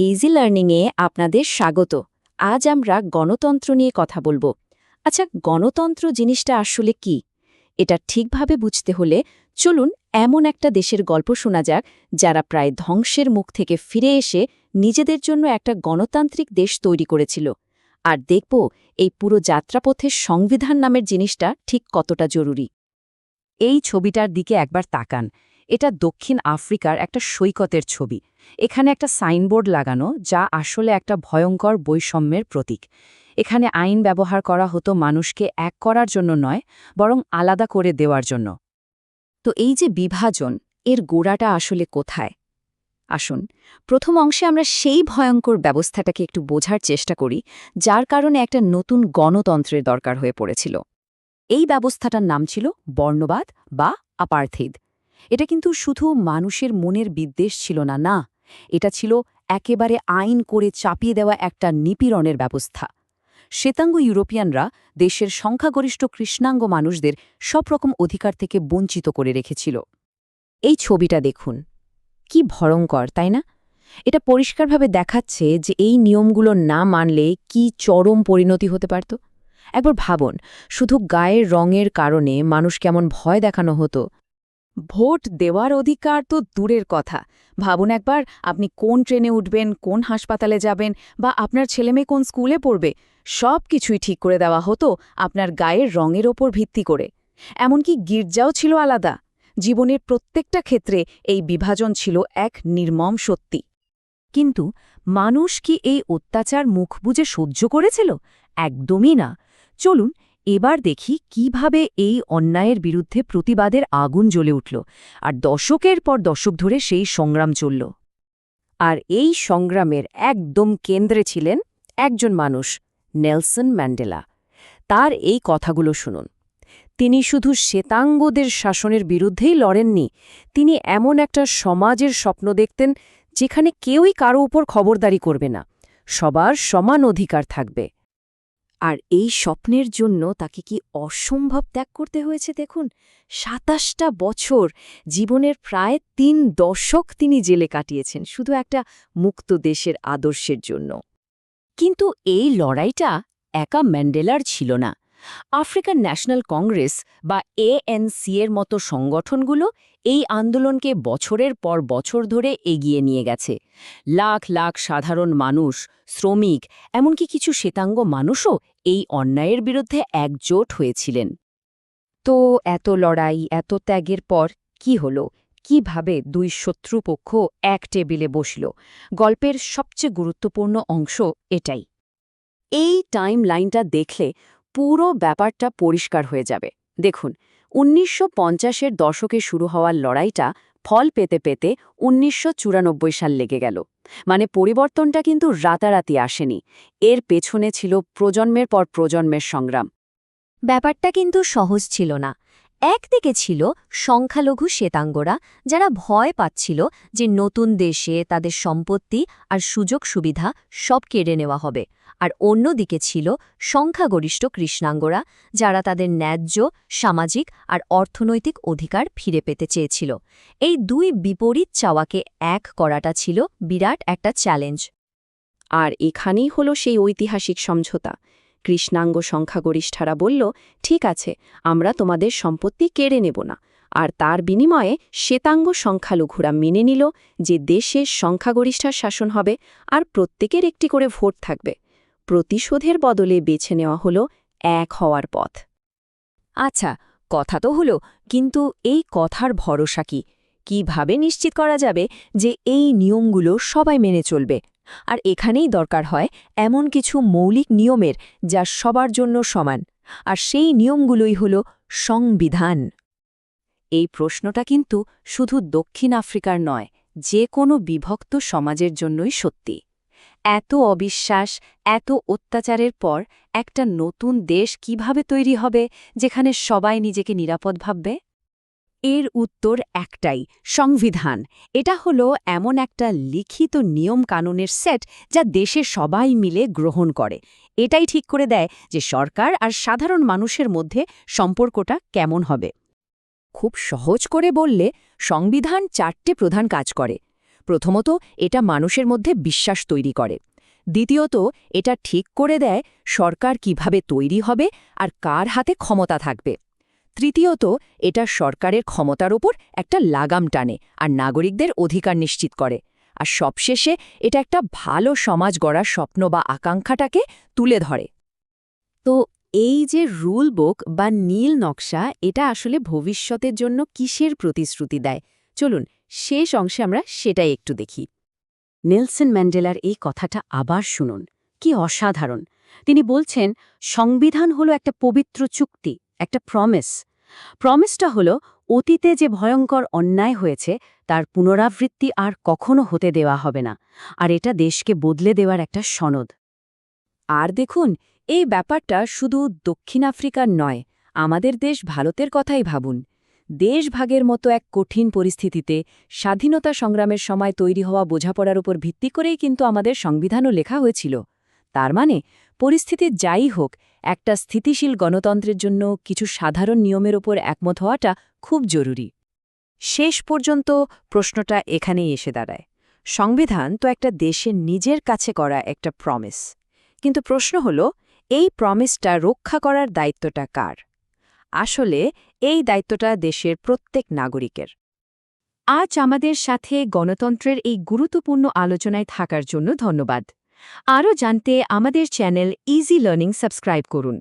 Easy লার্নিংয়ে আপনাদের স্বাগত। আজ আমরা গণতন্ত্র নিয়ে কথা বলবো। আচ্ছা, গণতন্ত্র জিনিসটা আসলে কি? এটা ঠিকভাবে বুঝতে হলে চলুন এমন একটা দেশের গল্প শোনা যাক যারা প্রায় ধ্বংসের মুখ থেকে ফিরে এসে নিজেদের জন্য একটা গণতান্ত্রিক দেশ তৈরি করেছিল। আর দেখব এই পুরো যাত্রাপথের সংবিধান নামের জিনিসটা ঠিক কতটা জরুরি। এই ছবিটার দিকে একবার তাকান। এটা দক্ষিণ আফ্রিকার একটা সৈকতের ছবি। এখানে একটা সাইনবোর্ড লাগানো যা আসলে একটা ভয়ঙ্কর বৈষম্যের প্রতীক। এখানে আইন ব্যবহার করা হতো মানুষকে এক করার জন্য নয়, বরং আলাদা করে দেওয়ার জন্য। তো এই যে বিভাজন, এর গোড়াটা আসলে কোথায়? আসুন, প্রথম অংশে আমরা সেই ভয়ঙ্কর ব্যবস্থাটাকে একটু বোঝার চেষ্টা করি, যার কারণে একটা নতুন গণতন্ত্রের দরকার হয়ে পড়েছিল। এই ব্যবস্থাটার নাম ছিল বর্ণবাদ বা আপার্থিদ। এটা কিন্তু শুধু মানুষের মনের বিদ্বেষ ছিল না, এটা ছিল একেবারে আইন করে চাপিয়ে দেওয়া একটা নিপীড়নের ব্যবস্থা। শ্বেতাঙ্গ ইউরোপিয়ানরা দেশের সংখ্যাগরিষ্ঠ কৃষ্ণাঙ্গ মানুষদের সব রকম অধিকার থেকে বঞ্চিত করে রেখেছিল। এই ছবিটা দেখুন, কি ভয়ঙ্কর, তাই না? এটা পরিষ্কারভাবে দেখাচ্ছে যে এই নিয়মগুলো না মানলে কি চরম পরিণতি হতে পারত। একবার ভাবুন, শুধু গায়ের রঙের কারণে মানুষ কেমন ভয় দেখানো হতো। ভোট দেওয়ার অধিকার তো দূরের কথা। ভাবুন একবার, আপনি কোন ট্রেনে উঠবেন, কোন হাসপাতালে যাবেন, বা আপনার ছেলেমেয়ে কোন স্কুলে পড়বে, সব কিছুই ঠিক করে দেওয়া হতো আপনার গায়ের রঙের ওপর ভিত্তি করে। এমনকি গির্জাও ছিল আলাদা। জীবনের প্রত্যেকটা ক্ষেত্রে এই বিভাজন ছিল এক নির্মম সত্যি। কিন্তু মানুষ কি এই অত্যাচার মুখ বুজে সহ্য করেছিল? একদমই না। চলুন এবার দেখি কিভাবে এই অন্যায়ের বিরুদ্ধে প্রতিবাদের আগুন জ্বলে উঠল, আর দশকের পর দশক ধরে সেই সংগ্রাম চলল। আর এই সংগ্রামের একদম কেন্দ্রে ছিলেন একজন মানুষ, নেলসন ম্যান্ডেলা। তার এই কথাগুলো শুনুন। তিনি শুধু শ্বেতাঙ্গদের শাসনের বিরুদ্ধেই লড়েননি, তিনি এমন একটা সমাজের স্বপ্ন দেখতেন যেখানে কেউই কারো উপর খবরদারি করবে না, সবার সমান অধিকার থাকবে। আর এই স্বপ্নের জন্য তাকে কি অসম্ভব ত্যাগ করতে হয়েছে দেখুন। ২৭টা বছর, জীবনের প্রায় ৩ দশক তিনি জেলে কাটিয়েছেন শুধু একটা মুক্ত দেশের আদর্শের জন্য। কিন্তু এই লড়াইটা একা ম্যান্ডেলার ছিল না। আফ্রিকান ন্যাশনাল কংগ্রেস বা ANC এর মতো সংগঠনগুলো এই আন্দোলনকে বছরের পর বছর ধরে এগিয়ে নিয়ে গেছে। লাখ লাখ সাধারণ মানুষ, শ্রমিক, এমনকি কিছু শ্বেতাঙ্গ মানুষও এই অন্যায়ের বিরুদ্ধে একজোট হয়েছিলেন। তো এত লড়াই, এত ত্যাগের পর কি হলো? কিভাবে দুই শত্রুপক্ষ এক টেবিলে বসল? গল্পের সবচেয়ে গুরুত্বপূর্ণ অংশ এটাই। এই টাইম লাইনটা দেখলে পুরো ব্যাপারটা পরিষ্কার হয়ে যাবে। দেখুন, ১৯৫০-এর দশকে শুরু হওয়ার লড়াইটা ফল পেতে পেতে ১৯৯৪ সাল লেগে গেল। মানে পরিবর্তনটা কিন্তু রাতারাতি আসেনি, এর পেছনে ছিল প্রজন্মের পর প্রজন্মের সংগ্রাম। ব্যাপারটা কিন্তু সহজ ছিল না। একদিকে ছিল সংখ্যালঘু শ্বেতাঙ্গরা, যারা ভয় পাচ্ছিল যে নতুন দেশে তাদের সম্পত্তি আর সুযোগ সুবিধা সব কেড়ে নেওয়া হবে। আর অন্যদিকে ছিল সংখ্যাগরিষ্ঠ কৃষ্ণাঙ্গরা, যারা তাদের ন্যায্য সামাজিক আর অর্থনৈতিক অধিকার ফিরে পেতে চেয়েছিল। এই দুই বিপরীত চাওয়াকে এক করাটা ছিল বিরাট একটা চ্যালেঞ্জ। আর এখানেই হলো সেই ঐতিহাসিক সমঝোতা। কৃষ্ণাঙ্গ সংখ্যাগরিষ্ঠারা বলল, ঠিক আছে, আমরা তোমাদের সম্পত্তি কেড়ে নেব না। আর তার বিনিময়ে শ্বেতাঙ্গ সংখ্যালঘুরা মেনে নিল যে দেশের সংখ্যাগরিষ্ঠার শাসন হবে আর প্রত্যেকের একটি করে ভোট থাকবে। প্রতিশোধের বদলে বেছে নেওয়া হলো এক হওয়ার পথ। আচ্ছা, কথা তো হলো, কিন্তু এই কথার ভরসা কি? কিভাবে নিশ্চিত করা যাবে যে এই নিয়মগুলো সবাই মেনে চলবে? আর এখানেই দরকার হয় এমন কিছু মৌলিক নিয়মের, যা সবার জন্য সমান। আর সেই নিয়মগুলোই হল সংবিধান। এই প্রশ্নটা কিন্তু শুধু দক্ষিণ আফ্রিকার নয়, যে কোনো বিভক্ত সমাজের জন্যই সত্যি। এত অবিশ্বাস, এত অত্যাচারের পর একটা নতুন দেশ কিভাবে তৈরি হবে যেখানে সবাই নিজেকে নিরাপদ ভাববে? এর উত্তর একটাই, সংবিধান। এটা হলো এমন একটা লিখিত নিয়ম কানুনের সেট যা দেশের সবাই মিলে গ্রহণ করে। এটাই ঠিক করে দেয় যে সরকার আর সাধারণ মানুষের মধ্যে সম্পর্কটা কেমন হবে। খুব সহজ করে বললে, সংবিধান 4টে প্রধান কাজ করে। প্রথমত এটা মানুষের মধ্যে বিশ্বাস তৈরি করে। দ্বিতীয়ত এটা ঠিক করে দেয় সরকার কিভাবে তৈরি হবে আর কার হাতে ক্ষমতা থাকবে। তৃতীয়ত এটা সরকারের ক্ষমতার ওপর একটা লাগাম টানে আর নাগরিকদের অধিকার নিশ্চিত করে। আর সবশেষে এটা একটা ভালো সমাজ গড়ার স্বপ্ন বা আকাঙ্ক্ষাটাকে তুলে ধরে। তো এই যে রুল বুক বা নীল নকশা, এটা আসলে ভবিষ্যতের জন্য কিসের প্রতিশ্রুতি দেয়? চলুন শেষ অংশে আমরা সেটাই একটু দেখি। নেলসন ম্যান্ডেলার এই কথাটা আবার শুনুন, কি অসাধারণ। তিনি বলছেন, সংবিধান হলো একটা পবিত্র চুক্তি, একটা প্রমিসটা হলো অতীতে যে ভয়ঙ্কর অন্যায় হয়েছে তার পুনরাবৃত্তি আর কখনো হতে দেওয়া হবে না, আর এটা দেশকে বদলে দেওয়ার একটা সনদ। আর দেখুন, এই ব্যাপারটা শুধু দক্ষিণ আফ্রিকার নয়, আমাদের দেশ ভারতের কথাই ভাবুন। দেশভাগের মতো এক কঠিন পরিস্থিতিতে স্বাধীনতা সংগ্রামের সময় তৈরি হওয়া বোঝাপড়ার উপর ভিত্তি করেই কিন্তু আমাদের সংবিধানও লেখা হয়েছিল। তার মানে পরিস্থিতি যাই হোক, একটা স্থিতিশীল গণতন্ত্রের জন্য কিছু সাধারণ নিয়মের ওপর একমত হওয়াটা খুব জরুরি। শেষ পর্যন্ত প্রশ্নটা এখানেই এসে দাঁড়ায়। সংবিধান তো একটা দেশের নিজের কাছে করা একটা প্রমিস, কিন্তু প্রশ্ন হল, এই প্রমিসটা রক্ষা করার দায়িত্বটা কার? আসলে এই দায়িত্বটা দেশের প্রত্যেক নাগরিকের। আজ আমাদের সাথে গণতন্ত্রের এই গুরুত্বপূর্ণ আলোচনায় থাকার জন্য ধন্যবাদ। আরও জানতে আমাদের চ্যানেল ইজি লার্নিং সাবস্ক্রাইব করুন।